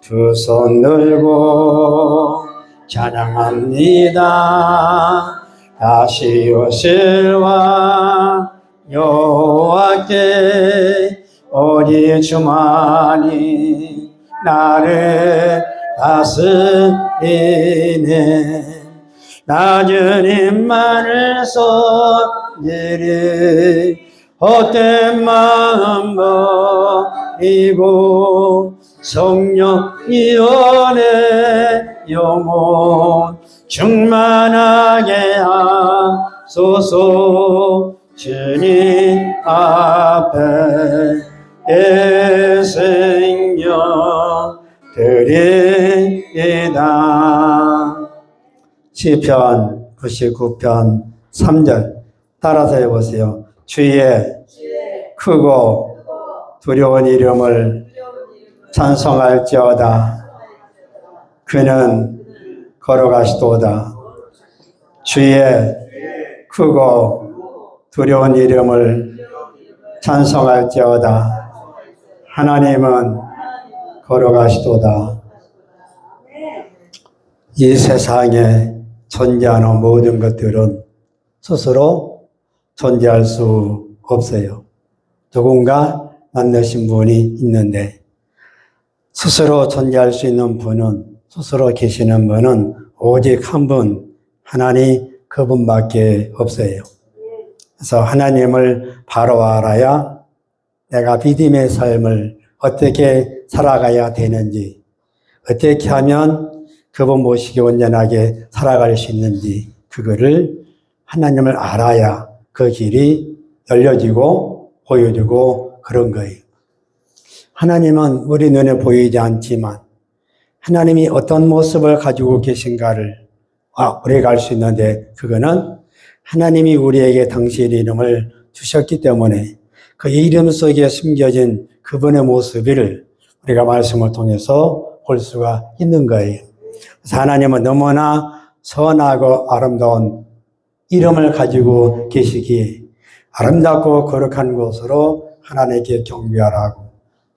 두 손 들고 찬양합니다. 다시 오실와 여호와께 우리 주만이 나를 다스리네. 낮은 힘만을 손들이 헛된 마음 버리고 성령 이원의 영혼 충만하게 하소서. 주님 앞에 내 생명 드리이다. 시편 99편 3절 따라서 해보세요. 주의 크고 두려운 이름을 찬송할지어다. 그는 걸어가시도다. 주의 크고 두려운 이름을 찬송할지어다. 하나님은 걸어가시도다. 이 세상에 존재하는 모든 것들은 스스로 존재할 수 없어요. 누군가 만드신 분이 있는데 스스로 존재할 수 있는 분은, 스스로 계시는 분은 오직 한 분, 하나님 그분밖에 없어요. 그래서 하나님을 바로 알아야 내가 믿음의 삶을 어떻게 살아가야 되는지, 어떻게 하면 그분 모시기 온전하게 살아갈 수 있는지, 그거를 하나님을 알아야 그 길이 열려지고 보여지고 그런 거예요. 하나님은 우리 눈에 보이지 않지만 하나님이 어떤 모습을 가지고 계신가를 우리가 알 수 있는데, 그거는 하나님이 우리에게 당신의 이름을 주셨기 때문에 그 이름 속에 숨겨진 그분의 모습을 우리가 말씀을 통해서 볼 수가 있는 거예요. 그래서 하나님은 너무나 선하고 아름다운 이름을 가지고 계시기에 아름답고 거룩한 곳으로 하나님께 경배하라고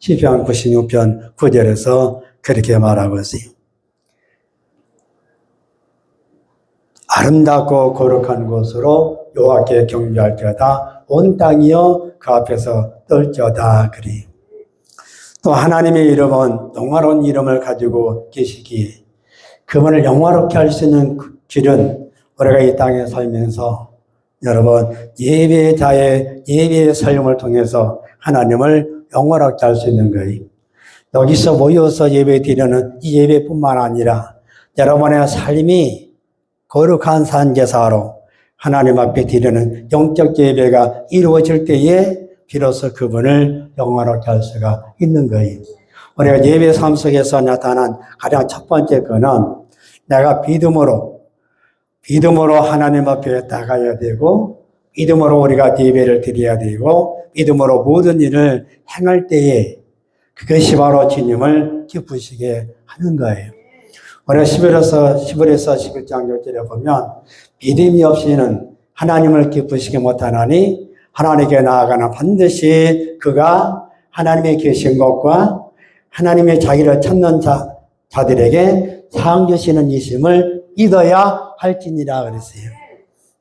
시편 96편 9절에서 그렇게 말하고 있어요. 아름답고 거룩한 곳으로 여호와께 경배할 때다. 온 땅이여 그 앞에서 떨지어다. 그래요. 또 하나님의 이름은 영화로운 이름을 가지고 계시기에 그분을 영화롭게 할 수 있는 길은 우리가 이 땅에 살면서 여러분 예배자의 예배의 삶을 통해서 하나님을 영화롭게 할 수 있는 거예요. 여기서 모여서 예배 드리는 이 예배뿐만 아니라 여러분의 삶이 거룩한 산제사로 하나님 앞에 드리는 영적 예배가 이루어질 때에 비로소 그분을 영화롭게 할 수가 있는 거예요. 우리가 예배 삶 속에서 나타난 가장 첫 번째 거는 내가 믿음으로 하나님 앞에 나가야 되고, 믿음으로 우리가 예배를 드려야 되고, 믿음으로 모든 일을 행할 때에 그것이 바로 주님을 기쁘시게 하는 거예요. 우리가 11에서 11장 6절에 보면 믿음이 없이는 하나님을 기쁘시게 못하나니 하나님께 나아가는 반드시 그가 하나님의 계신 것과 하나님의 자기를 찾는 자들에게 상 주시는 이심을 믿어야 할지니라 그랬어요.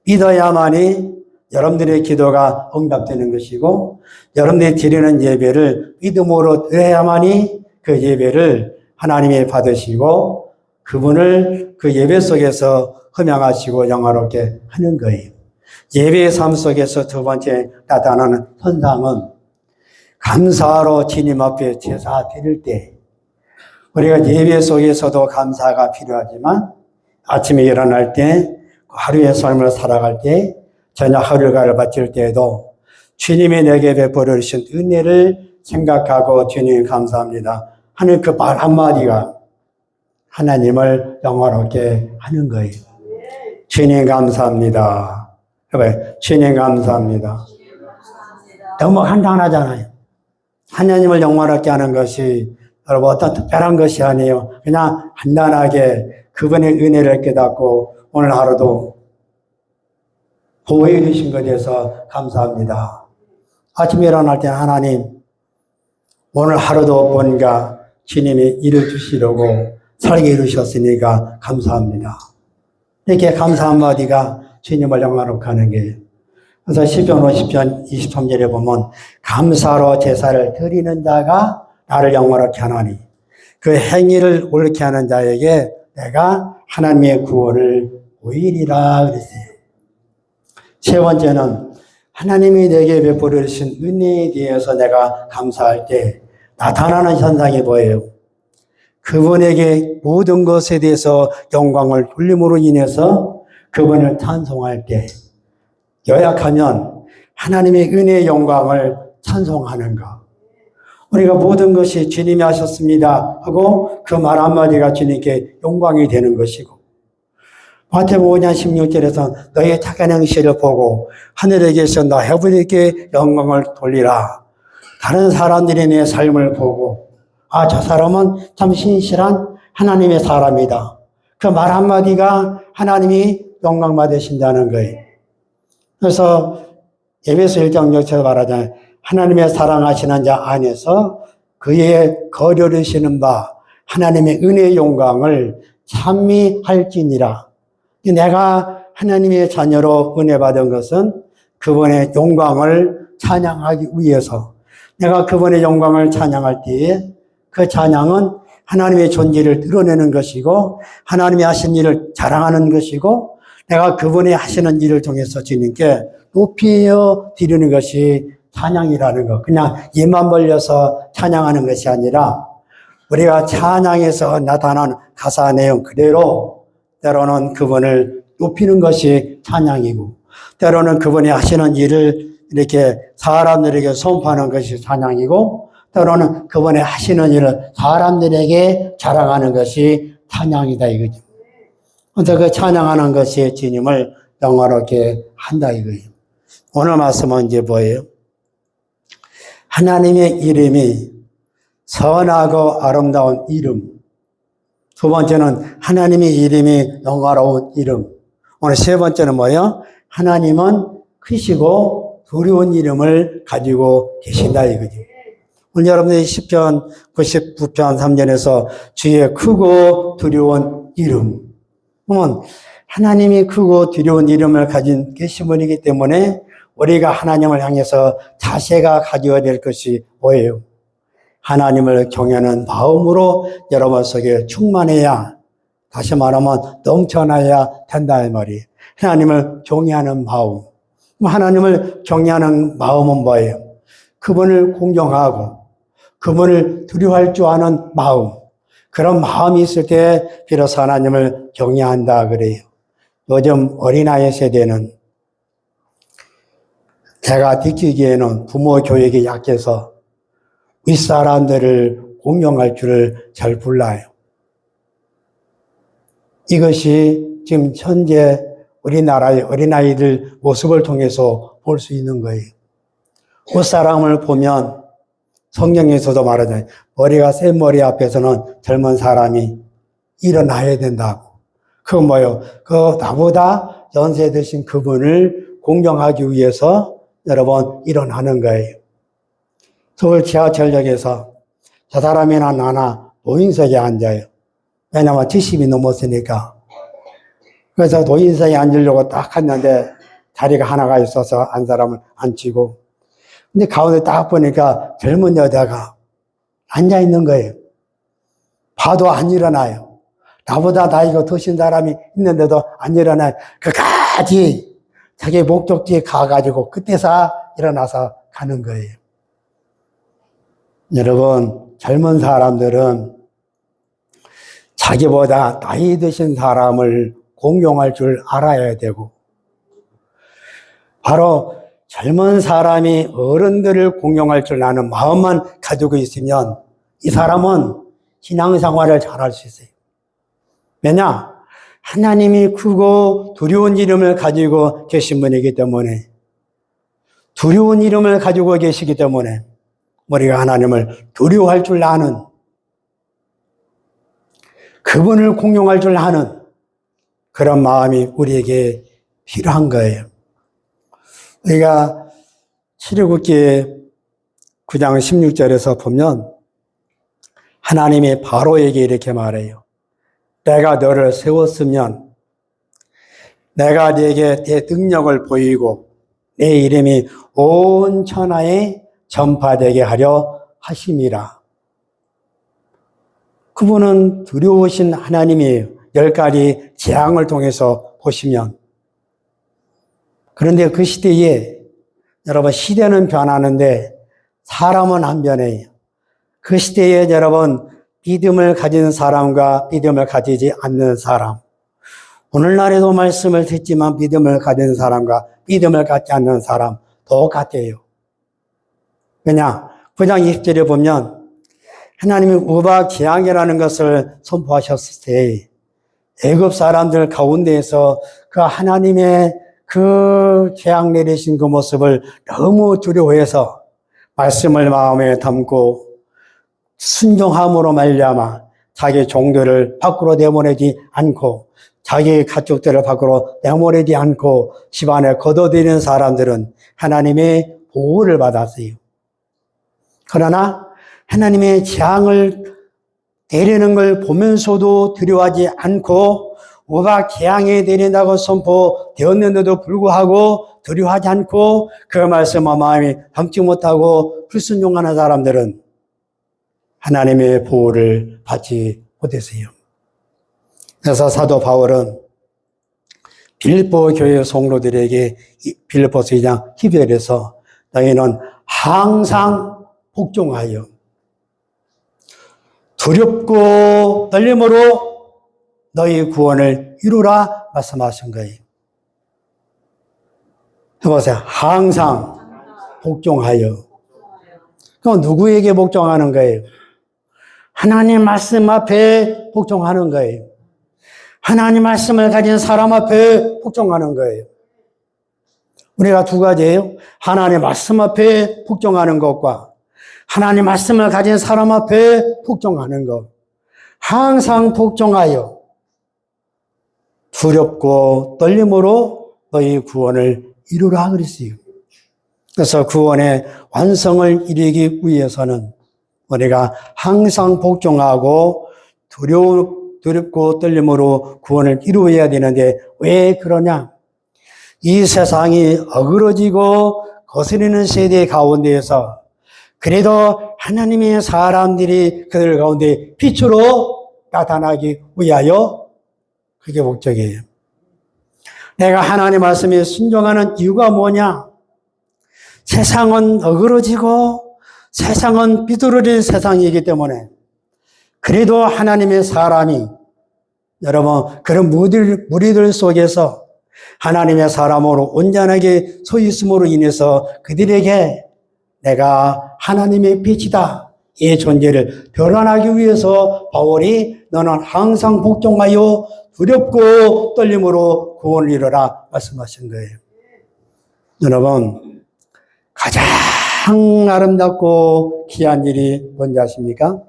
믿어야만이 여러분들의 기도가 응답되는 것이고, 여러분들이 드리는 예배를 믿음으로 드려야만이 그 예배를 하나님이 받으시고 그분을 그 예배 속에서 흠양하시고 영화롭게 하는 거예요. 예배의 삶 속에서 두 번째 나타나는 현상은 감사로 주님 앞에 제사 드릴 때, 우리가 예배 속에서도 감사가 필요하지만 아침에 일어날 때, 하루의 삶을 살아갈 때, 저녁 하루를 바칠 때에도 주님이 내게 베풀어 주신 은혜를 생각하고 주님 감사합니다 하는 그 말 한마디가 하나님을 영화롭게 하는 거예요. 주님 감사합니다. 주님 감사합니다. 너무 간단하잖아요. 하나님을 영화롭게 하는 것이 여러분 어떤 특별한 것이 아니에요. 그냥 간단하게 그분의 은혜를 깨닫고 오늘 하루도 보호해 주신 것에 대해서 감사합니다. 아침에 일어날 때 하나님 오늘 하루도 뭔가 주님이 일을 주시려고 살게 이루셨으니까 감사합니다. 이렇게 감사 한마디가 주님을 영화롭게 하는 거예요. 그래서 시편 50편 23절에 보면 감사로 제사를 드리는 자가 나를 영화롭게 하나니 그 행위를 옳게 하는 자에게 내가 하나님의 구원을 보이리라 그랬어요. 세 번째는 하나님이 내게 베풀어 주신 은혜에 대해서 내가 감사할 때 나타나는 현상이 뭐예요? 그분에게 모든 것에 대해서 영광을 돌림으로 인해서 그분을 찬송할 때 요약하면 하나님의 은혜의 영광을 찬송하는 것. 우리가 모든 것이 주님이 하셨습니다 하고 그 말 한마디가 주님께 영광이 되는 것이고 마태복음 5장 16절에서 너의 착한 행실을 보고 하늘에 계신 너 아버지께 영광을 돌리라. 다른 사람들이 내 삶을 보고 아, 저 사람은 참 신실한 하나님의 사람이다. 그 말 한마디가 하나님이 영광 받으신다는 거예요. 그래서 에베소 1장 6절에 말하잖아요. 하나님의 사랑하시는 자 안에서 그의 거류르시는 바 하나님의 은혜의 영광을 찬미할지니라. 내가 하나님의 자녀로 은혜 받은 것은 그분의 영광을 찬양하기 위해서 내가 그분의 영광을 찬양할 때에 그 찬양은 하나님의 존재를 드러내는 것이고 하나님이 하신 일을 자랑하는 것이고 내가 그분이 하시는 일을 통해서 주님께 높여 드리는 것이 찬양이라는 것. 그냥 입만 벌려서 찬양하는 것이 아니라 우리가 찬양에서 나타난 가사 내용 그대로 때로는 그분을 높이는 것이 찬양이고 때로는 그분이 하시는 일을 이렇게 사람들에게 선포하는 것이 찬양이고 때로는 그분이 하시는 일을 사람들에게 자랑하는 것이 찬양이다 이거죠. 그래서 그 찬양하는 것이 주님을 영화롭게 한다 이거예요. 오늘 말씀은 이제 뭐예요? 하나님의 이름이 선하고 아름다운 이름. 두 번째는 하나님의 이름이 영화로운 이름. 오늘 세 번째는 뭐예요? 하나님은 크시고 두려운 이름을 가지고 계신다 이거죠. 오늘 여러분들이 시편 99편 3절에서 주의 크고 두려운 이름. 그러면 하나님이 크고 두려운 이름을 가진 계신 분이기 때문에 우리가 하나님을 향해서 자세가 가져야 될 것이 뭐예요? 하나님을 경외하는 마음으로 여러분 속에 충만해야, 다시 말하면 넘쳐나야 된다 이 말이에요. 하나님을 경외하는 마음. 하나님을 경외하는 마음은 뭐예요? 그분을 공경하고 그분을 두려워할 줄 아는 마음. 그런 마음이 있을 때 비로소 하나님을 경외한다 그래요. 요즘 어린아이 세대는 제가 느끼기에는 부모 교육이 약해서 윗사람들을 공경할 줄을 잘 몰라요. 이것이 지금 현재 우리나라의 어린아이들 모습을 통해서 볼 수 있는 거예요. 윗사람을 보면 성경에서도 말하잖아요. 머리가 센 머리 앞에서는 젊은 사람이 일어나야 된다고. 그건 뭐예요? 그 나보다 연세 드신 그분을 공경하기 위해서 여러분 일어나는 거예요. 서울 지하철역에서 저 사람이나 나나 노인석에 앉아요. 왜냐면 70이 넘었으니까. 그래서 노인석에 앉으려고 딱 했는데 자리가 하나가 있어서 한 사람을 앉히고 근데 가운데 딱 보니까 젊은 여자가 앉아 있는 거예요. 봐도 안 일어나요. 나보다 나이가 드신 사람이 있는데도 안 일어나요. 끝까지 자기 목적지에 가가지고 그때서 일어나서 가는 거예요. 여러분, 젊은 사람들은 자기보다 나이 드신 사람을 공경할 줄 알아야 되고, 바로 젊은 사람이 어른들을 공경할 줄 아는 마음만 가지고 있으면 이 사람은 신앙생활을 잘할 수 있어요. 왜냐? 하나님이 크고 두려운 이름을 가지고 계신 분이기 때문에, 두려운 이름을 가지고 계시기 때문에 우리가 하나님을 두려워할 줄 아는, 그분을 공경할 줄 아는 그런 마음이 우리에게 필요한 거예요. 우리가 출애굽기 9장 16절에서 보면 하나님이 바로에게 이렇게 말해요. 내가 너를 세웠으면 내가 네게 내 능력을 보이고 내 이름이 온 천하에 전파되게 하려 하심이라. 그분은 두려우신 하나님이에요. 10가지 재앙을 통해서 보시면. 그런데 그 시대에 여러분 시대는 변하는데 사람은 안 변해요. 그 시대에 여러분 믿음을 가진 사람과 믿음을 가지지 않는 사람, 오늘날에도 말씀을 듣지만 믿음을 가진 사람과 믿음을 갖지 않는 사람 똑같아요. 그냥 9장 20절에 보면 하나님이 우박 재앙이라는 것을 선포하셨을 때 애굽 사람들 가운데에서 그 하나님의 그 재앙 내리신 그 모습을 너무 두려워해서 말씀을 마음에 담고 순종함으로 말미암아 자기 종들을 밖으로 내보내지 않고 자기 가족들을 밖으로 내보내지 않고 집안에 거둬들이는 사람들은 하나님의 보호를 받았어요. 그러나 하나님의 재앙을 내리는 걸 보면서도 두려워하지 않고 우박 재앙이 내린다고 선포되었는데도 불구하고 두려워하지 않고 그 말씀을 마음에 담지 못하고 불순종하는 사람들은 하나님의 보호를 받지 못했어요. 그래서 사도 바울은 빌립보 교회 성도들에게 빌립보서 2장 12절에서 너희는 항상 복종하여 두렵고 떨림으로 너희 구원을 이루라 말씀하신 거예요. 해보세요. 항상 복종하여. 그럼 누구에게 복종하는 거예요? 하나님 말씀 앞에 복종하는 거예요. 하나님 말씀을 가진 사람 앞에 복종하는 거예요. 우리가 두 가지예요. 하나님 말씀 앞에 복종하는 것과 하나님 말씀을 가진 사람 앞에 복종하는 것. 항상 복종하여 두렵고 떨림으로 너희 구원을 이루라 그랬어요. 그래서 구원의 완성을 이루기 위해서는 우리가 항상 복종하고 두렵고 떨림으로 구원을 이루어야 되는데 왜 그러냐? 이 세상이 어그러지고 거스리는 세대 가운데에서 그래도 하나님의 사람들이 그들 가운데 빛으로 나타나기 위하여 그게 목적이에요. 내가 하나님 말씀에 순종하는 이유가 뭐냐? 세상은 어그러지고 세상은 비뚤어진 세상이기 때문에 그래도 하나님의 사람이 여러분 그런 무리들 속에서 하나님의 사람으로 온전하게 서 있음으로 인해서 그들에게 내가 하나님의 빛이다 이 존재를 변환하기 위해서 바울이 너는 항상 복종하여 두렵고 떨림으로 구원을 이루라 말씀하신 거예요. 여러분 가장 아름답고 귀한 일이 뭔지 아십니까?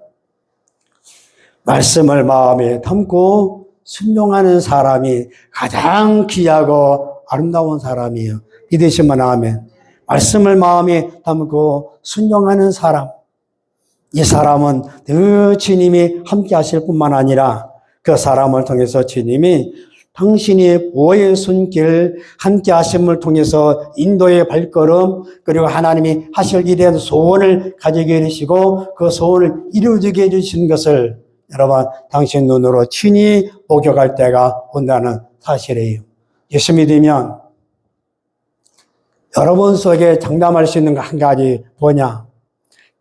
말씀을 마음에 담고 순종하는 사람이 가장 귀하고 아름다운 사람이에요. 믿으시면 아멘. 말씀을 마음에 담고 순종하는 사람. 이 사람은 늘 주님이 함께 하실 뿐만 아니라 그 사람을 통해서 주님이 당신이 보호의 손길 함께 하심을 통해서 인도의 발걸음 그리고 하나님이 하실 일에 대한 소원을 가지게 해주시고 그 소원을 이루어지게 해주신 것을 여러분 당신 눈으로 친히 목격할 때가 온다는 사실이에요. 예수 믿으면 여러분 속에 장담할 수 있는 거 한 가지 뭐냐?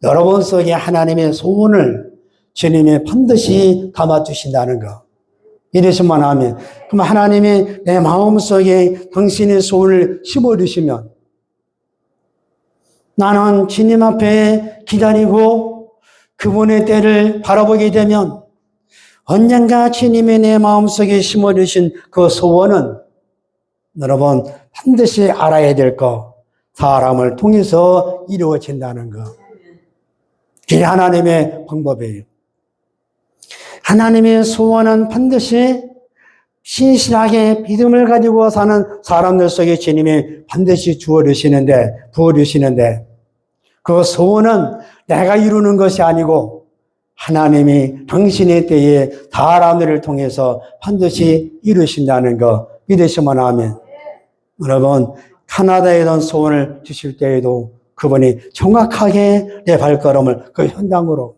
여러분 속에 하나님의 소원을 주님이 반드시 담아주신다는 거. 이러시면 하면 그럼 하나님이 내 마음속에 당신의 소원을 심어주시면 나는 주님 앞에 기다리고 그분의 때를 바라보게 되면 언젠가 주님이 내 마음속에 심어주신 그 소원은 여러분 반드시 알아야 될 거 사람을 통해서 이루어진다는 거. 그게 하나님의 방법이에요. 하나님의 소원은 반드시 신실하게 믿음을 가지고 사는 사람들 속에 주님이 반드시 부어주시는데 그 소원은 내가 이루는 것이 아니고 하나님이 당신의 때에 사람들을 통해서 반드시 이루신다는 거 믿으시면 아멘. 여러분, 카나다에 던 소원을 주실 때에도 그분이 정확하게 내 발걸음을 그 현장으로,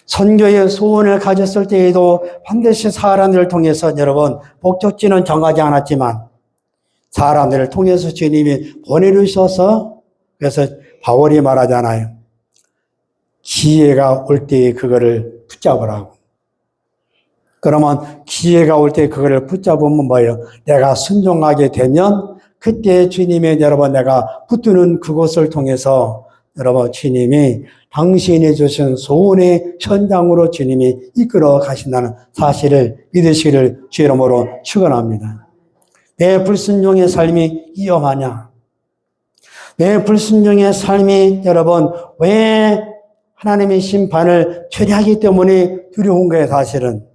선교의 소원을 가졌을 때에도 반드시 사람들을 통해서, 여러분, 목적지는 정하지 않았지만 사람들을 통해서 주님이 보내주셔서, 그래서 바울이 말하잖아요. 기회가 올 때에 그거를 붙잡으라고. 그러면 기회가 올 때 그거를 붙잡으면 뭐예요? 내가 순종하게 되면 그때 주님의, 여러분, 내가 붙드는 그곳을 통해서 여러분, 주님이 당신이 주신 소원의 현장으로 주님이 이끌어 가신다는 사실을 믿으시기를 주의 이름으로 축원합니다. 내 불순종의 삶이 위험하냐? 내 불순종의 삶이, 여러분, 왜 하나님의 심판을 처리하기 때문에 두려운 거예요, 사실은.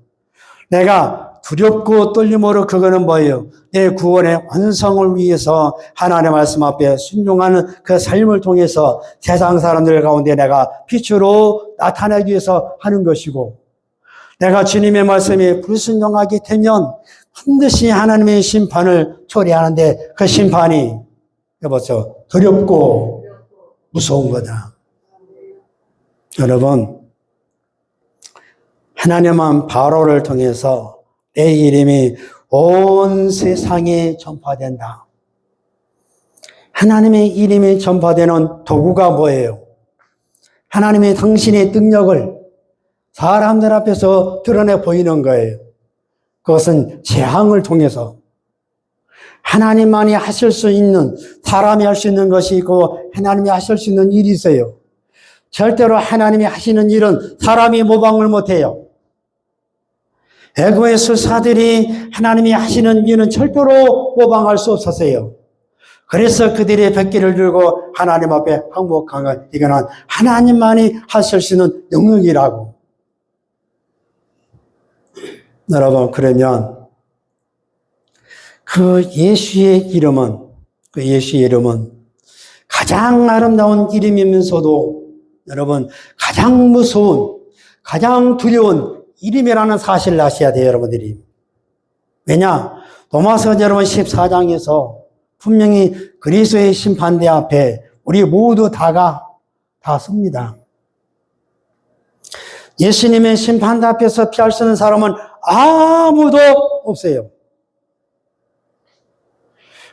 내가 두렵고 떨림으로, 그거는 뭐예요? 내 구원의 완성을 위해서 하나님의 말씀 앞에 순종하는 그 삶을 통해서 세상 사람들 가운데 내가 빛으로 나타나기 위해서 하는 것이고, 내가 주님의 말씀에 불순종하게 되면 반드시 하나님의 심판을 처리하는데 그 심판이, 여보세요, 두렵고 무서운 거다. 여러분, 하나님은 바로를 통해서 내 이름이 온 세상에 전파된다. 하나님의 이름이 전파되는 도구가 뭐예요? 하나님의 당신의 능력을 사람들 앞에서 드러내 보이는 거예요. 그것은 재앙을 통해서. 하나님만이 하실 수 있는, 사람이 할 수 있는 것이 있고 하나님이 하실 수 있는 일이 있어요. 절대로 하나님이 하시는 일은 사람이 모방을 못해요. 애고의 술사들이 하나님이 하시는 일은 절대로 모방할 수 없었어요. 그래서 그들의 백기를 들고 하나님 앞에 항복한 것, 이거는 하나님만이 하실 수 있는 영역이라고. 여러분, 그러면 그 예수의 이름은 가장 아름다운 이름이면서도 여러분, 가장 무서운, 가장 두려운 이름이라는 사실을 아셔야 돼요, 여러분들이. 왜냐? 로마서 여러분 14장에서 분명히 그리스도의 심판대 앞에 우리 모두 다 섭니다. 예수님의 심판대 앞에서 피할 수 있는 사람은 아무도 없어요.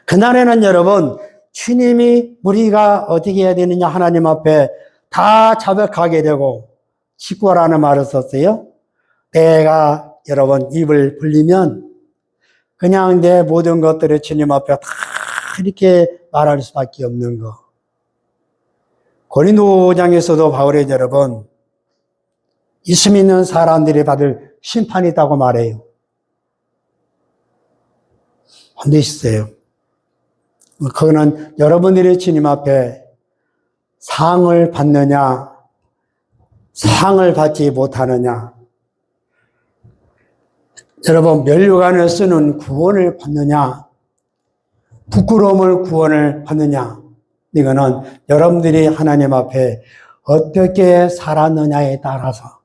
그날에는 여러분, 주님이 우리가 어떻게 해야 되느냐, 하나님 앞에 다 자백하게 되고, 직고라는 말을 썼어요. 내가 여러분 입을 벌리면 그냥 내 모든 것들을 주님 앞에 다 이렇게 말할 수밖에 없는 거. 고린도 5장에서도 바울이 여러분, 예수 믿는 사람들이 받을 심판이 있다고 말해요. 반드시 있어요. 그거는 여러분들이 주님 앞에 상을 받느냐, 상을 받지 못하느냐, 여러분 면류관을 쓰는 구원을 받느냐, 부끄러움을 구원을 받느냐, 이거는 여러분들이 하나님 앞에 어떻게 살았느냐에 따라서,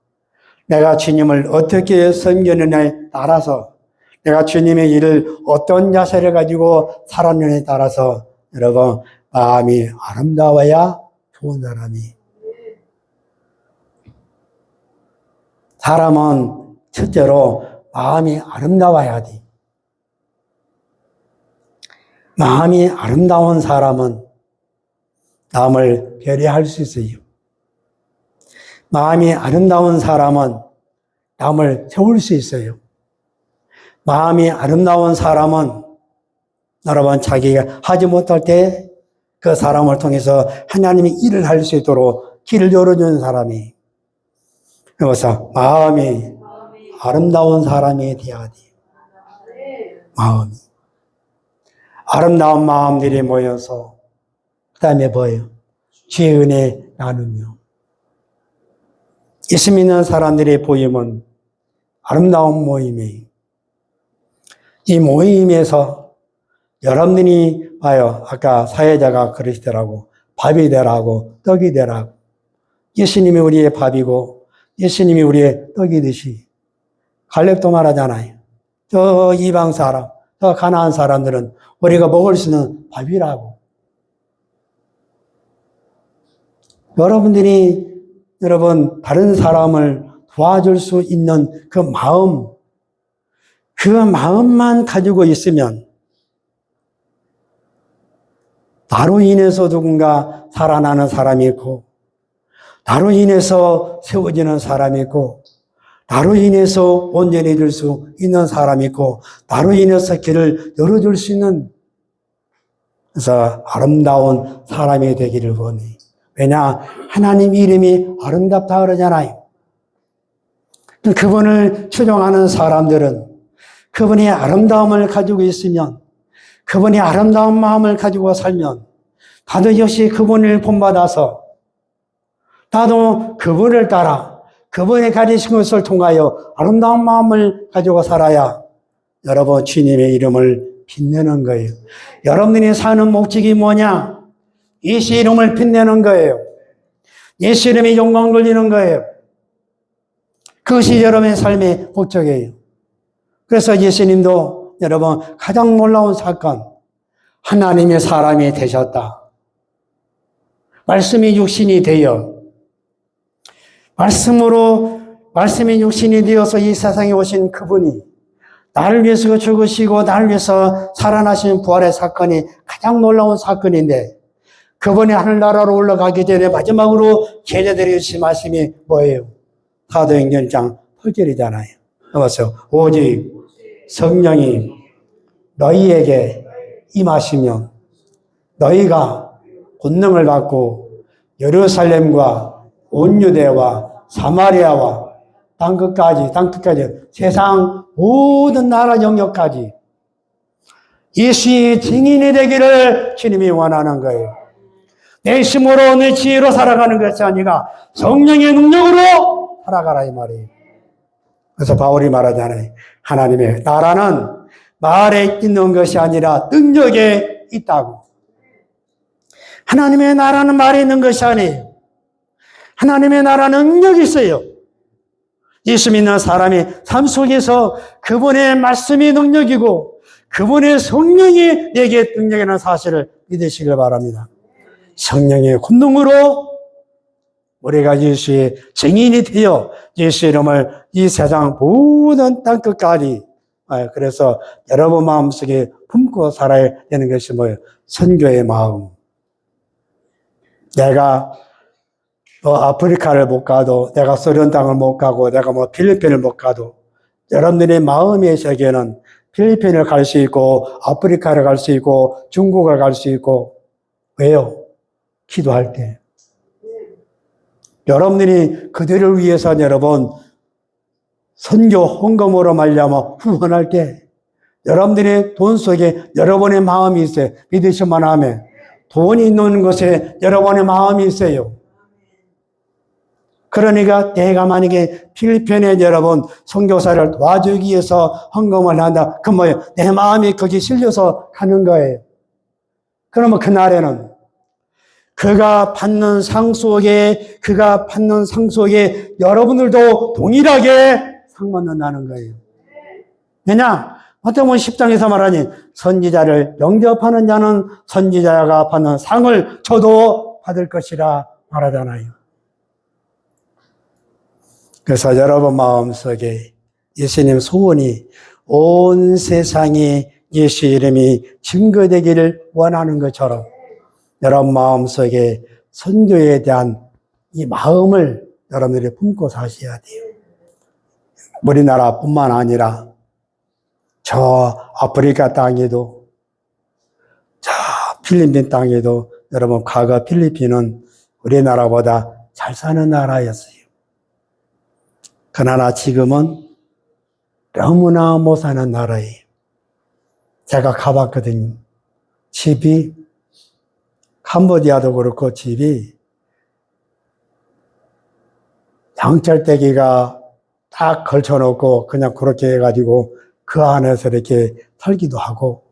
내가 주님을 어떻게 섬겼느냐에 따라서, 내가 주님의 일을 어떤 자세를 가지고 살았느냐에 따라서 여러분 마음이 아름다워야 좋은 사람이. 사람은 첫째로 마음이 아름다워야 돼. 마음이 아름다운 사람은 남을 배려할 수 있어요. 마음이 아름다운 사람은 남을 세울 수 있어요. 마음이 아름다운 사람은 여러분 자기가 하지 못할 때 그 사람을 통해서 하나님이 일을 할 수 있도록 길을 열어주는 사람이. 그래서 마음이 아름다운 사람이 되어야 돼요. 마음이. 아름다운 마음들이 모여서 그 다음에 뭐예요? 주의 은혜 나누며. 예수 믿는 사람들의 모임은 아름다운 모임이에요. 이 모임에서 여러분들이 봐요. 아까 사회자가 그러시더라고. 밥이 되라고, 떡이 되라고. 예수님이 우리의 밥이고 예수님이 우리의 떡이듯이 갈렙도 말하잖아요. 저 이방 사람, 저 가나안 사람들은 우리가 먹을 수 있는 밥이라고. 여러분 다른 사람을 도와줄 수 있는 그 마음만 가지고 있으면 나로 인해서 누군가 살아나는 사람이 있고, 나로 인해서 세워지는 사람이 있고, 나로 인해서 온전해질 수 있는 사람이 있고, 나로 인해서 길을 열어줄 수 있는, 그래서 아름다운 사람이 되기를 원해. 왜냐? 하나님 이름이 아름답다 그러잖아요. 그분을 추종하는 사람들은 그분의 아름다움을 가지고 있으면, 그분의 아름다운 마음을 가지고 살면, 나도 역시 그분을 본받아서 나도 그분을 따라 그분이 가지신 것을 통하여 아름다운 마음을 가지고 살아야 여러분 주님의 이름을 빛내는 거예요. 여러분이 사는 목적이 뭐냐? 예수 이름을 빛내는 거예요. 예수 이름이 영광 돌리는 거예요. 그것이 여러분의 삶의 목적이에요. 그래서 예수님도 여러분 가장 놀라운 사건, 하나님의 사람이 되셨다. 말씀이 육신이 되어 말씀이 육신이 되어서 이 세상에 오신 그분이 나를 위해서 죽으시고 나를 위해서 살아나신 부활의 사건이 가장 놀라운 사건인데, 그분이 하늘나라로 올라가기 전에 마지막으로 제자들이 주신 말씀이 뭐예요? 사도행전 1장 8절이잖아요. 보세요. 오직 성령이 너희에게 임하시면 너희가 권능을 받고 예루살렘과 온 유대와 사마리아와 땅끝까지 세상 모든 나라 영역까지 예수의 증인이 되기를 주님이 원하는 거예요. 내 힘으로 내 지혜로 살아가는 것이 아니라 성령의 능력으로 살아가라 이 말이에요. 그래서 바울이 말하잖아요. 하나님의 나라는 말에 있는 것이 아니라 능력에 있다고. 하나님의 나라는 말에 있는 것이 아니에요. 하나님의 나라는 능력이 있어요. 예수 믿는 사람이 삶 속에서 그분의 말씀이 능력이고 그분의 성령이 내게 능력이라는 사실을 믿으시길 바랍니다. 성령의 권능으로 우리가 예수의 증인이 되어 예수의 이름을 이 세상 모든 땅끝까지, 그래서 여러분 마음속에 품고 살아야 되는 것이 뭐예요? 선교의 마음. 내가 아프리카를 못 가도, 내가 소련 땅을 못 가고, 내가 필리핀을 못 가도, 여러분들의 마음의 세계는 필리핀을 갈 수 있고, 아프리카를 갈 수 있고, 중국을 갈 수 있고. 왜요? 기도할 때. 여러분들이 그들을 위해서 여러분 선교 헌금으로 말미암아 후원할 때, 여러분들의 돈 속에 여러분의 마음이 있어요. 믿으시면 하면 돈이 있는 곳에 여러분의 마음이 있어요. 그러니까 내가 만약에 필리핀에 여러분 선교사를 도와주기 위해서 헌금을 한다. 그럼 뭐예요? 내 마음이 거기 실려서 가는 거예요. 그러면 그날에는 그가 받는 상 속에 여러분들도 동일하게 상 받는다는 거예요. 왜냐? 어떤 분 10장에서 말하니 선지자를 영접하는 자는 선지자가 받는 상을 저도 받을 것이라 말하잖아요. 그래서 여러분 마음속에 예수님 소원이 온 세상에 예수 이름이 증거되기를 원하는 것처럼 여러분 마음속에 선교에 대한 이 마음을 여러분들이 품고 사셔야 돼요. 우리나라뿐만 아니라 저 아프리카 땅에도, 저 필리핀 땅에도 여러분 과거 필리핀은 우리나라보다 잘 사는 나라였어요. 그러나 지금은 너무나 못 사는 나라예요. 제가 가봤거든요. 집이 캄보디아도 그렇고 집이 양철대기가 딱 걸쳐놓고 그냥 그렇게 해가지고 그 안에서 이렇게 살기도 하고,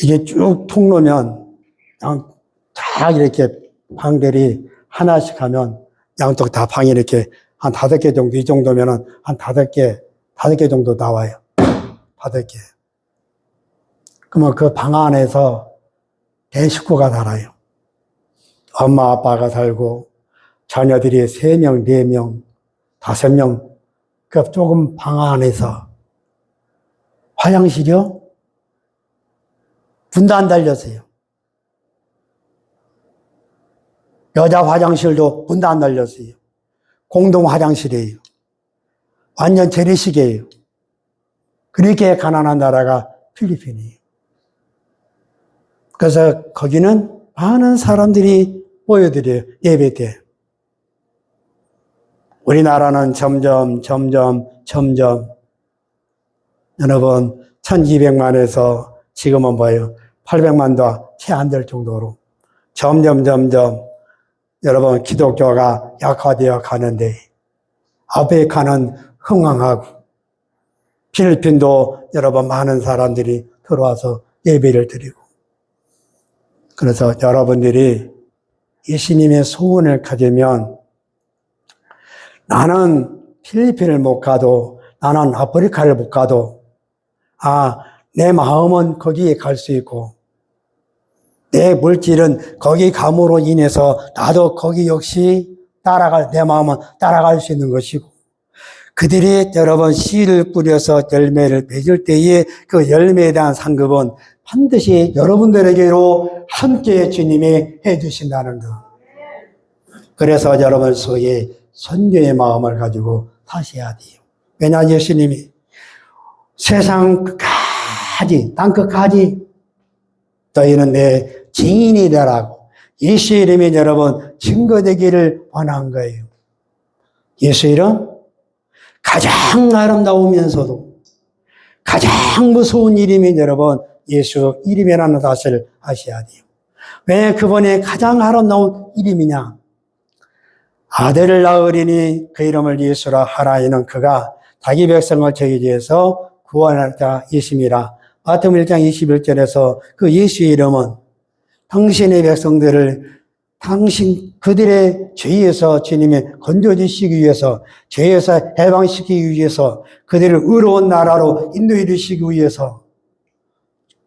이게 쭉 통로면 그냥 쫙 이렇게 방들이 하나씩 하면 양쪽 다 방이 이렇게 한 5개 정도, 이 정도면은 한 5개 정도 나와요. 5개. 그러면 그 방 안에서 내 식구가 살아요. 엄마, 아빠가 살고, 자녀들이 3명, 4명, 5명, 그 조금 방 안에서. 화장실이요? 문도 안 달렸어요. 여자 화장실도 문도 안 달렸어요. 공동 화장실이에요. 완전 재래식이에요. 그렇게 가난한 나라가 필리핀이에요. 그래서 거기는 많은 사람들이 모여들어요. 예배 때. 우리나라는 점점 여러분 1200만에서 지금은 뭐예요? 800만도 채 안 될 정도로 점점 여러분 기독교가 약화되어 가는데 아프리카는 흥황하고 필리핀도 여러분 많은 사람들이 들어와서 예배를 드리고 그래서 여러분들이 예수님의 소원을 가지면 나는 필리핀을 못 가도 나는 아프리카를 못 가도 내 마음은 거기에 갈 수 있고 내 물질은 거기 감으로 인해서 나도 거기 역시 내 마음은 따라갈 수 있는 것이고 그들이 여러분 씨를 뿌려서 열매를 맺을 때에 그 열매에 대한 상급은 반드시 여러분들에게로 함께 주님이 해주신다는 것. 그래서 여러분 속에 선교의 마음을 가지고 사셔야 돼요. 왜냐 예수님이 세상 끝까지 땅 끝까지 너희는 내 증인이 되라고 예수 이름이 여러분 증거되기를 원한 거예요. 예수 이름 가장 아름다우면서도 가장 무서운 이름이 여러분 예수 이름이라는 사실을 아셔야 돼요. 왜 그분의 가장 아름다운 이름이냐? 아들을 낳으리니 그 이름을 예수라 하라. 이는 그가 자기 백성을 저희 위해서 구원할 자 예수님이라. 마태복음 1장 21절에서 그 예수의 이름은 당신의 백성들을 그들의 죄에서 주님이 건져주시기 위해서 죄에서 해방시키기 위해서 그들을 의로운 나라로 인도해 주시기 위해서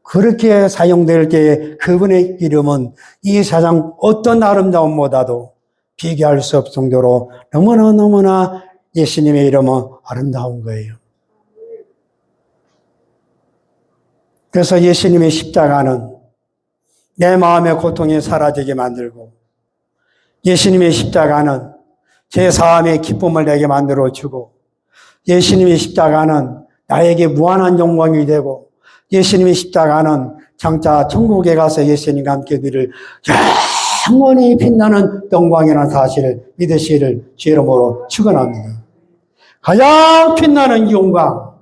그렇게 사용될 때에 그분의 이름은 이 세상 어떤 아름다움보다도 비교할 수 없을 정도로 너무나 예수님의 이름은 아름다운 거예요. 그래서 예수님의 십자가는 내 마음의 고통이 사라지게 만들고 예수님의 십자가는 제 삶의 기쁨을 내게 만들어주고 예수님의 십자가는 나에게 무한한 영광이 되고 예수님의 십자가는 장차 천국에 가서 예수님과 함께 누릴 영원히 빛나는 영광이라는 사실을 믿으시기를 주 이름으로 축원합니다. 가장 빛나는 영광,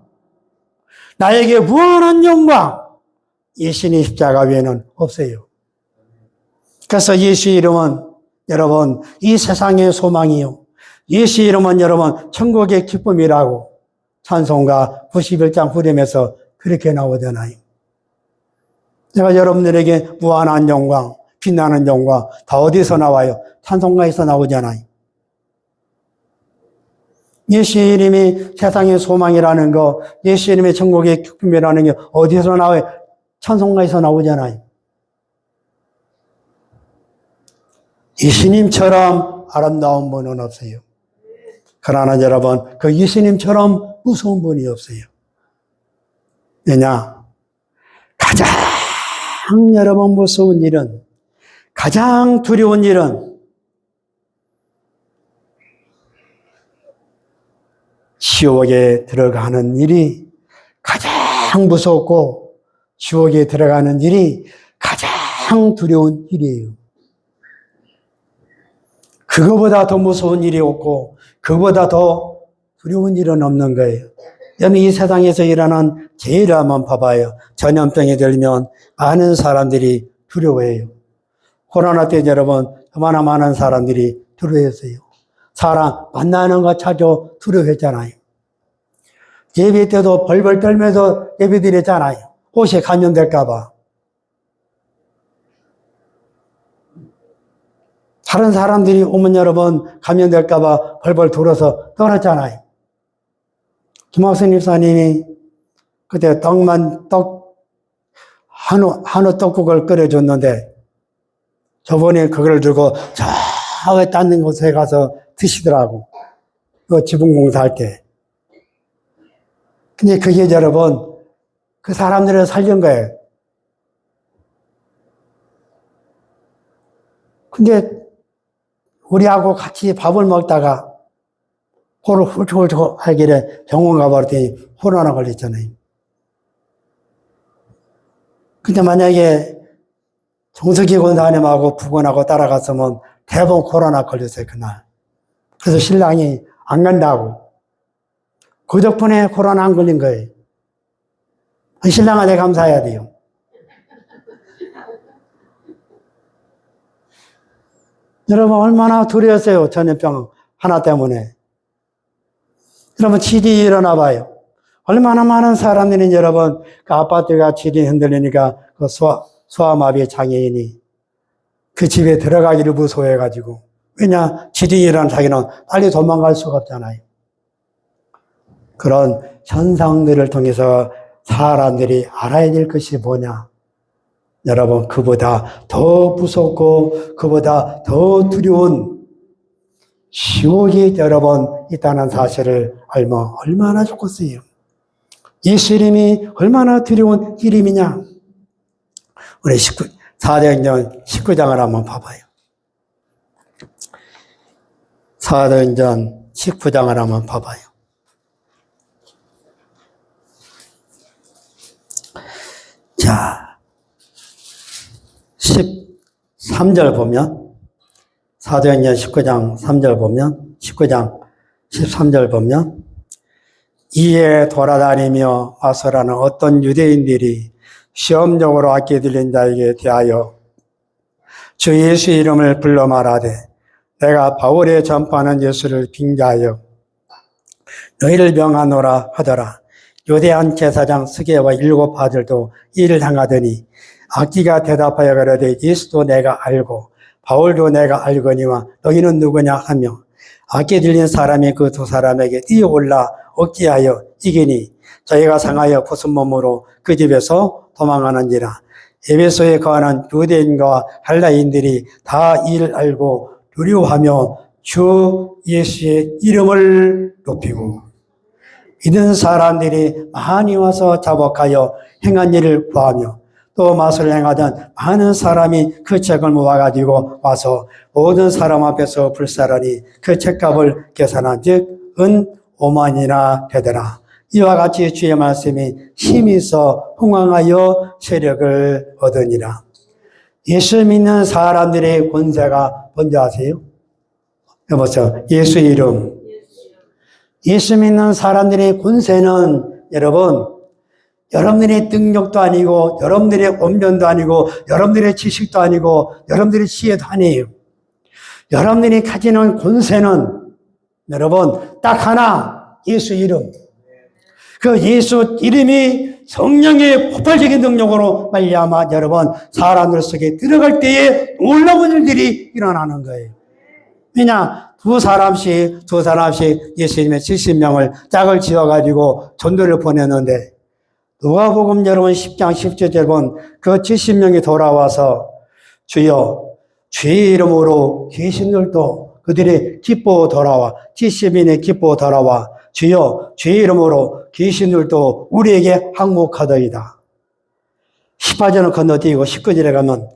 나에게 무한한 영광, 예수님의 십자가 외에는 없어요. 그래서 예수 이름은 여러분 이 세상의 소망이요. 예수 이름은 여러분 천국의 기쁨이라고 찬송가 91장 후렴에서 그렇게 나오잖아요. 제가 여러분들에게 무한한 영광, 빛나는 영광 다 어디서 나와요? 찬송가에서 나오잖아요. 예수 이름이 세상의 소망이라는 거, 예수 이름의 천국의 기쁨이라는 게 어디서 나와요? 찬송가에서 나오잖아요. 예수님처럼 아름다운 분은 없어요. 그러나 여러분, 그 예수님처럼 무서운 분이 없어요. 왜냐? 가장 여러분 무서운 일은, 가장 두려운 일은 지옥에 들어가는 일이 가장 무섭고 지옥에 들어가는 일이 가장 두려운 일이에요. 그거보다 더 무서운 일이 없고 그거보다 더 두려운 일은 없는 거예요. 여러분 이 세상에서 일어난 제일 한번 봐봐요. 전염병이 들면 많은 사람들이 두려워해요. 코로나 때 여러분 얼마나 많은 사람들이 두려워했어요. 사람 만나는 것 자주 두려워했잖아요. 예배 때도 벌벌 떨면서 예배 드렸잖아요. 혹시 감염될까 봐. 다른 사람들이 오면 여러분 감염될까봐 벌벌 돌아서 떠났잖아요. 김학선 입사님이 그때 한우 떡국을 끓여줬는데 저번에 그걸 들고 저기 딴 곳에 가서 드시더라고. 그 지붕공사할 때. 근데 그게 여러분 그 사람들을 살린 거예요. 근데 우리하고 같이 밥을 먹다가 코를 훌쩍훌쩍 하길래 병원 가봤더니 코로나 걸렸잖아요. 근데 만약에 정석희 권사님하고 부건하고 따라갔으면 대부분 코로나 걸렸어요, 그날. 그래서 신랑이 안 간다고. 그 덕분에 코로나 안 걸린 거예요. 신랑한테 감사해야 돼요. 여러분 얼마나 두려웠어요, 전염병 하나 때문에. 여러분 질이 일어나 봐요. 얼마나 많은 사람들이 여러분 그 아파트가 질이 흔들리니까 그 소아마비 장애인이 그 집에 들어가기를 무서워해가지고. 왜냐? 질이 일어난 자기는 빨리 도망갈 수가 없잖아요. 그런 현상들을 통해서 사람들이 알아야 될 것이 뭐냐? 여러분, 그보다 더 무섭고 그보다 더 두려운 지옥이 여러분 있다는 사실을 알면 얼마나 좋겠어요. 예수 이름이 얼마나 두려운 이름이냐? 우리 사도행전 19장을 한번 봐봐요. 사도행전 19장을 한번 봐봐요. 자, 13절 보면, 사도행전 19장 3절 보면, 19장 13절 보면, 이에 돌아다니며 와서라는 어떤 유대인들이 시험적으로 악기 들린 자에게 대하여 주 예수 이름을 불러 말하되 내가 바울의 전파하는 예수를 빙자하여 너희를 명하노라 하더라. 요대한 제사장 스게와 7 아들도 이를 당하더니 악기가 대답하여 가로되 예수도 내가 알고 바울도 내가 알거니와 너희는 누구냐 하며 악기 들린 사람이 그 2 사람에게 뛰어올라 억제하여 이기니 저희가 상하여 벗은 몸으로 그 집에서 도망하는지라. 에베소에 거하는 유대인과 헬라인들이 다 이를 알고 두려워하며 주 예수의 이름을 높이고 믿은 사람들이 많이 와서 자복하여 행한 일을 구하며 또 마술을 행하던 많은 사람이 그 책을 모아가지고 와서 모든 사람 앞에서 불사르니 그 책값을 계산한 즉 은 5만이나 되더라. 이와 같이 주의 말씀이 힘이 있어 흥왕하여 세력을 얻으니라. 예수 믿는 사람들의 권세가 뭔지 아세요? 여보세요. 예수 이름. 예수 믿는 사람들의 권세는 여러분, 여러분들의 능력도 아니고 여러분들의 언변도 아니고 여러분들의 지식도 아니고 여러분들의 지혜도 아니에요. 여러분들이 가지는 권세는 여러분 딱 하나, 예수 이름. 그 예수 이름이 성령의 폭발적인 능력으로 말미암아 여러분 사람들 속에 들어갈 때에 놀라운 일들이 일어나는 거예요. 왜냐? 2 사람씩 예수님의 70명을 짝을 지어가지고 전도를 보냈는데 누가복음 여러분 10장 10절 보면 그 70명이 돌아와서 주여 주의 이름으로 귀신들도 그들이 기뻐 돌아와 70인의 기뻐 돌아와 주여 주의 이름으로 귀신들도 우리에게 항복하더이다. 18절은 건너뛰고 19절에 가면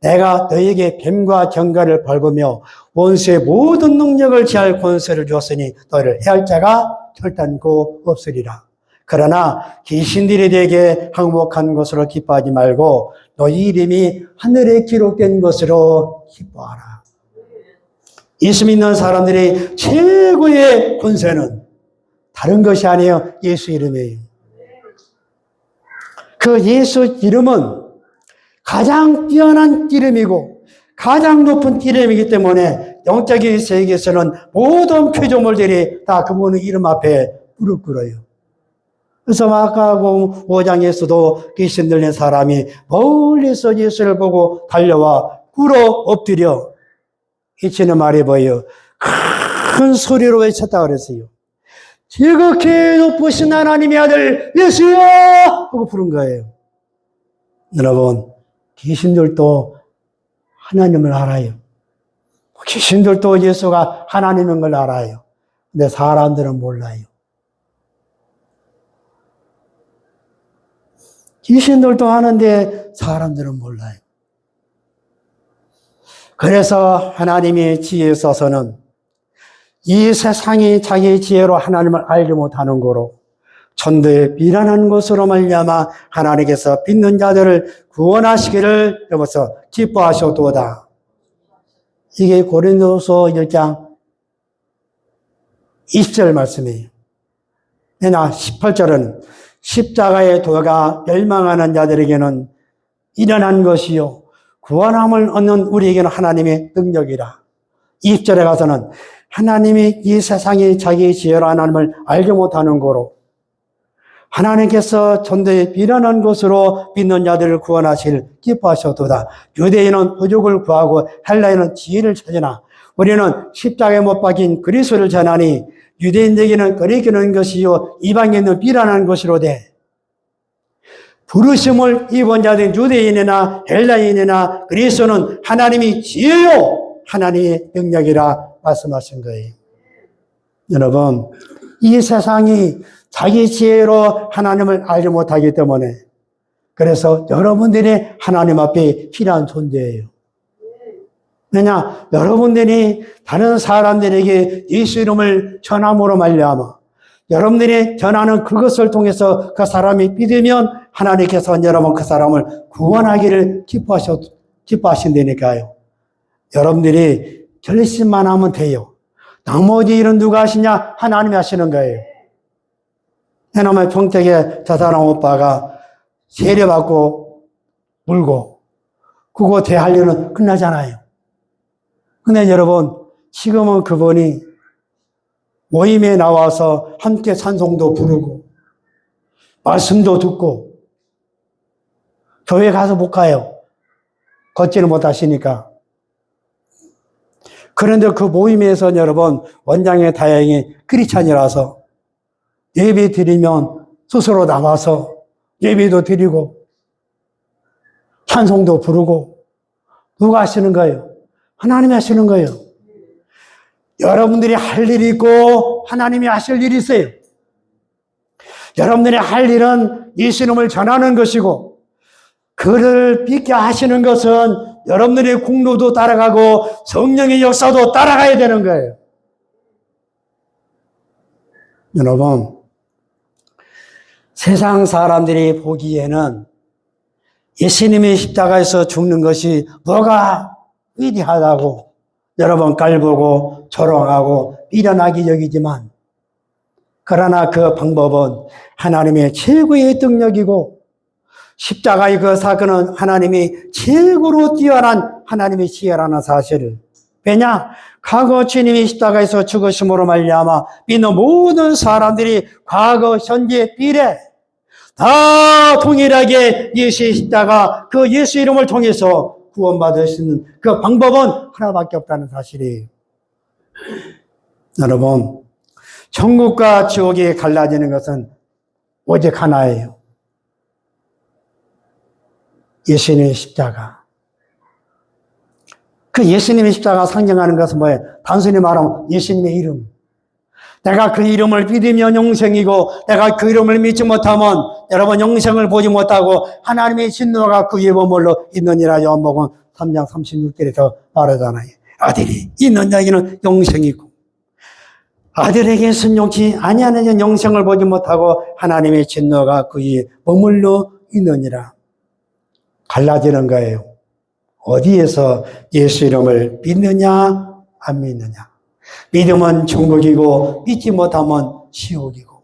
내가 너에게 뱀과 정갈을 밟으며 원수의 모든 능력을 제할 권세를 주었으니 너희를 해할 자가 결단코 없으리라. 그러나 귀신들이 내게 항복한 것으로 기뻐하지 말고 너희 이름이 하늘에 기록된 것으로 기뻐하라. 예수 믿는 사람들의 최고의 권세는 다른 것이 아니에요. 예수 이름이에요. 그 예수 이름은 가장 뛰어난 이름이고 가장 높은 이름이기 때문에 영적인 세계에서는 모든 피조물들이 다 그분의 이름 앞에 무릎 꿇어요. 그래서 마가복음 5장에서도 귀신 들린 사람이 멀리서 예수를 보고 달려와 꿇어 엎드려 이치는 말이 뭐예요? 큰 소리로 외쳤다 그랬어요. 지극히 높으신 하나님의 아들 예수여! 하고 부른 거예요. 여러분, 귀신들도 하나님을 알아요. 귀신들도 예수가 하나님인 걸 알아요. 근데 사람들은 몰라요. 귀신들도 아는데 사람들은 몰라요. 그래서 하나님의 지혜에 있어서는 이 세상이 자기 지혜로 하나님을 알지 못하는 거로 천도에 미련한 것으로 말미암아 하나님께서 믿는 자들을 구원하시기를 여보서 기뻐하셔도다. 이게 고린도서 1장 20절 말씀이에요. 그러나 18절은 십자가의 도가 멸망하는 자들에게는 일어난 것이요 구원함을 얻는 우리에게는 하나님의 능력이라. 20절에 가서는 하나님이 이 세상이 자기 지혜로 하나님을 알지 못하는 거로 하나님께서 전도에 미련한 것으로 믿는 자들을 구원하실 기뻐하셔도다. 유대인은 의족을 구하고 헬라인은 지혜를 찾으나 우리는 십자가에 못 박힌 그리스도를 전하니 유대인에게는 거리끼는 것이요 이방인은 미련한 것이로되 부르심을 입은 자된 유대인이나 헬라인이나 그리스도는 하나님이 지혜요 하나님의 능력이라 말씀하신 거예요. 여러분, 이 세상이 자기 지혜로 하나님을 알지 못하기 때문에 그래서 여러분들이 하나님 앞에 필요한 존재예요. 왜냐? 여러분들이 다른 사람들에게 예수 이름을 전함으로 말미암아 여러분들이 전하는 그것을 통해서 그 사람이 믿으면 하나님께서 여러분 그 사람을 구원하기를 기뻐하신다니까요. 여러분들이 결심만 하면 돼요. 나머지 일은 누가 하시냐? 하나님이 하시는 거예요. 왜냐하면 평택에 저 사람 오빠가 세례받고 울고 그거 대할 일은 끝나잖아요. 근데 여러분 지금은 그분이 모임에 나와서 함께 찬송도 부르고 말씀도 듣고 교회 가서 못 가요. 걷지는 못하시니까. 그런데 그 모임에서 여러분 원장의 다행히 크리스찬이라서 예배 드리면 스스로 나와서 예배도 드리고 찬송도 부르고 누가 하시는 거예요? 하나님이 하시는 거예요. 여러분들이 할 일이 있고 하나님이 하실 일이 있어요. 여러분들이 할 일은 예수님을 전하는 것이고 그를 믿게 하시는 것은 여러분들의 공로도 따라가고 성령의 역사도 따라가야 되는 거예요. 여러분, 세상 사람들이 보기에는 예수님의 십자가에서 죽는 것이 뭐가 위대하다고 여러분 깔보고 조롱하고 미련하게 여기지만 그러나 그 방법은 하나님의 최고의 능력이고 십자가의 그 사건은 하나님이 최고로 뛰어난 하나님의 지혜라는 사실을 왜냐? 과거 주님이 십자가에서 죽으심으로 말미암아 믿는 모든 사람들이 과거, 현재, 미래 다 동일하게 예수의 십자가 그 예수 이름을 통해서 구원받을 수 있는 그 방법은 하나밖에 없다는 사실이에요. 여러분, 천국과 지옥이 갈라지는 것은 오직 하나예요. 예수님의 십자가. 그 예수님의 십자가 상징하는 것은 뭐예요? 단순히 말하면 예수님의 이름. 내가 그 이름을 믿으면 영생이고 내가 그 이름을 믿지 못하면 여러분 영생을 보지 못하고 하나님의 진노가 그의 머물러 있느니라. 요한복음 3장 36절에서 말하잖아요. 아들이 있는 자에게는 영생이고 아들에게 순종치 아니하는 자는 영생을 보지 못하고 하나님의 진노가 그의 머물러 있느니라. 갈라지는 거예요. 어디에서 예수 이름을 믿느냐 안 믿느냐. 믿으면 천국이고 믿지 못하면 지옥이고.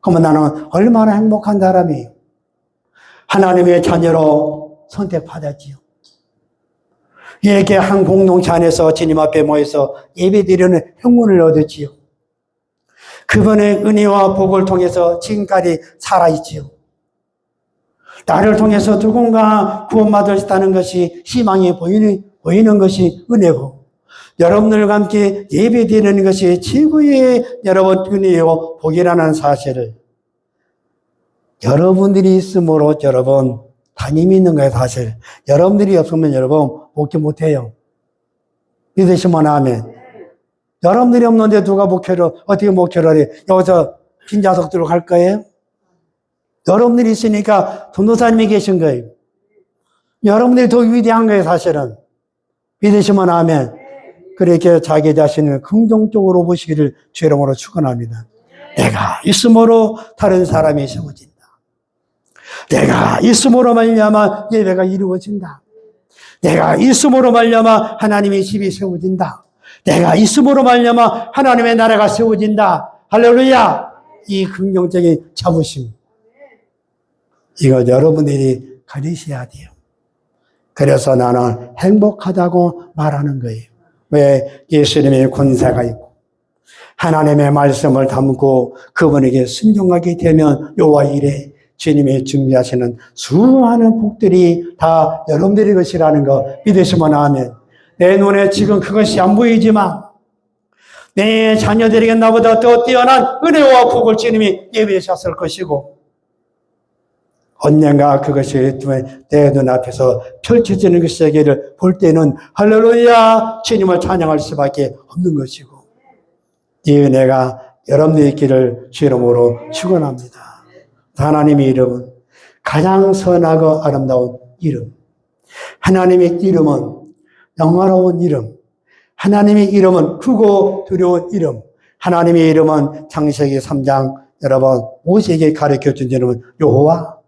그러면 나는 얼마나 행복한 사람이에요. 하나님의 자녀로 선택받았지요. 이렇게 한 공동체 안에서 주님 앞에 모여서 예배드리는 행운을 얻었지요. 그분의 은혜와 복을 통해서 지금까지 살아있지요. 나를 통해서 누군가 구원받을 수 있다는 것이 희망이 보이는 것이 은혜고 여러분들과 함께 예배드리는 것이 최고의 여러분 은혜요 복이라는 사실을 여러분들이 있음으로 여러분 담임이 있는 거예요. 사실 여러분들이 없으면 여러분 목회 못해요. 믿으시면 아멘. 여러분들이 없는데 누가 목회를 어떻게 목회를 해? 여기서 빈자석들로 갈 거예요? 여러분들이 있으니까 전도사님이 계신 거예요. 여러분들이 더 위대한 거예요. 사실은 믿으시면 아멘. 그렇게 자기 자신을 긍정적으로 보시기를 주 이름으로 축원합니다. 내가 있음으로 다른 사람이 세워진다. 내가 있음으로 말미암아 예배가 이루어진다. 내가 있음으로 말미암아 하나님의 집이 세워진다. 내가 있음으로 말미암아 하나님의 나라가 세워진다. 할렐루야. 이 긍정적인 자부심, 이거 여러분들이 가지셔야 돼요. 그래서 나는 행복하다고 말하는 거예요. 왜? 예수님의 권세가 있고 하나님의 말씀을 담고 그분에게 순종하게 되면 여호와 이래 주님이 준비하시는 수많은 복들이 다 여러분들의 것이라는 거 믿으시면 아멘. 내 눈에 지금 그것이 안 보이지만 내 자녀들에게 나보다 더 뛰어난 은혜와 복을 주님이 예비하셨을 것이고 언젠가 그것이 내 눈앞에서 펼쳐지는 그 세계를 볼 때는 할렐루야 주님을 찬양할 수밖에 없는 것이고 이 은혜가 여러분의 있기를 주 이름으로 축원합니다. 하나님의 이름은 가장 선하고 아름다운 이름. 하나님의 이름은 영화로운 이름. 하나님의 이름은 크고 두려운 이름. 하나님의 이름은 창세기 3장 여러분 모세에게 가르쳐준 이름은 여호와.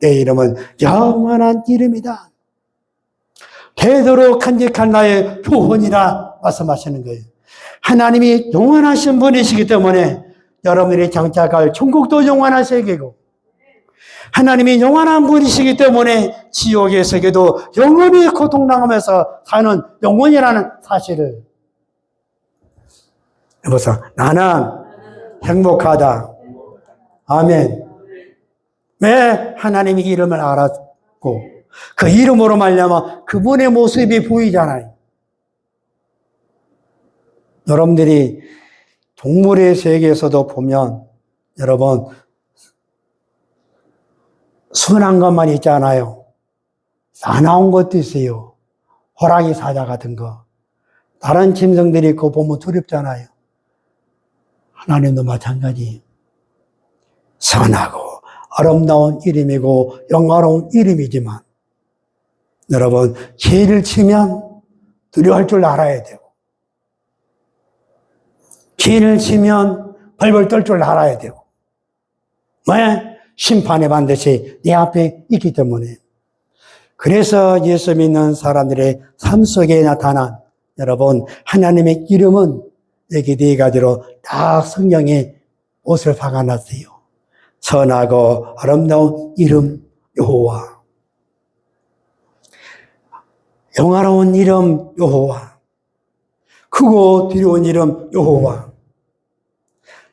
내 이름은 영원한 이름이다. 되도록 간직한 나의 표본이라 말씀하시는 거예요. 하나님이 영원하신 분이시기 때문에 여러분들이 장착할 천국도 영원한 세계고 하나님이 영원한 분이시기 때문에 지옥의 세계도 영원히 고통당하면서 사는 영원이라는 사실을 여보세요. 나는 행복하다. 아멘. 왜? 하나님의 이름을 알았고 그 이름으로 말미암아 그분의 모습이 보이잖아요. 여러분들이 동물의 세계에서도 보면 여러분 순한 것만 있잖아요. 사나운 것도 있어요. 호랑이 사자 같은 거. 다른 짐승들이 그거 보면 두렵잖아요. 하나님도 마찬가지예요. 선하고 아름다운 이름이고 영화로운 이름이지만 여러분 죄를 치면 두려워할 줄 알아야 돼요. 죄를 치면 벌벌 떨 줄 알아야 되고 왜? 심판이 반드시 내 앞에 있기 때문에. 그래서 예수 믿는 사람들의 삶 속에 나타난 여러분 하나님의 이름은 여기 네 가지로 딱 성경에 옷을 박아놨어요. 선하고 아름다운 이름 여호와, 영화로운 이름 여호와, 크고 두려운 이름 여호와,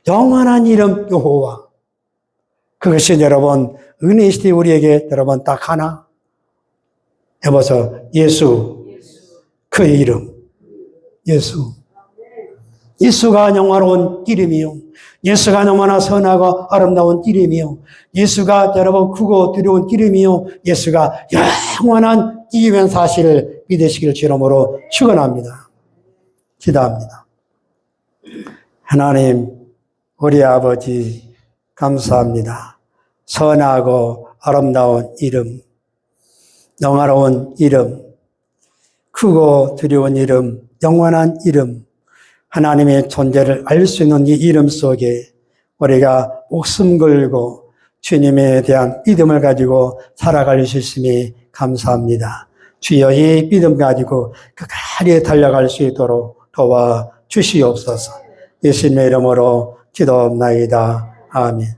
영원한 이름 여호와. 그것이 여러분 은혜시대 우리에게 여러분 딱 하나 해봐서 예수, 그의 이름 예수. 예수가 영화로운 이름이요. 예수가 너무나 선하고 아름다운 이름이요. 예수가 여러분 크고 두려운 이름이요. 예수가 영원한 이유면 사실을 믿으시길 주름으로 축원합니다. 기도합니다. 하나님, 우리 아버지 감사합니다. 선하고 아름다운 이름, 영화로운 이름, 크고 두려운 이름, 영원한 이름, 하나님의 존재를 알 수 있는 이 이름 속에 우리가 목숨 걸고 주님에 대한 믿음을 가지고 살아갈 수 있음이 감사합니다. 주여 이 믿음 가지고 끝까지 달려갈 수 있도록 도와주시옵소서. 예수님의 이름으로 기도합나이다. 아멘.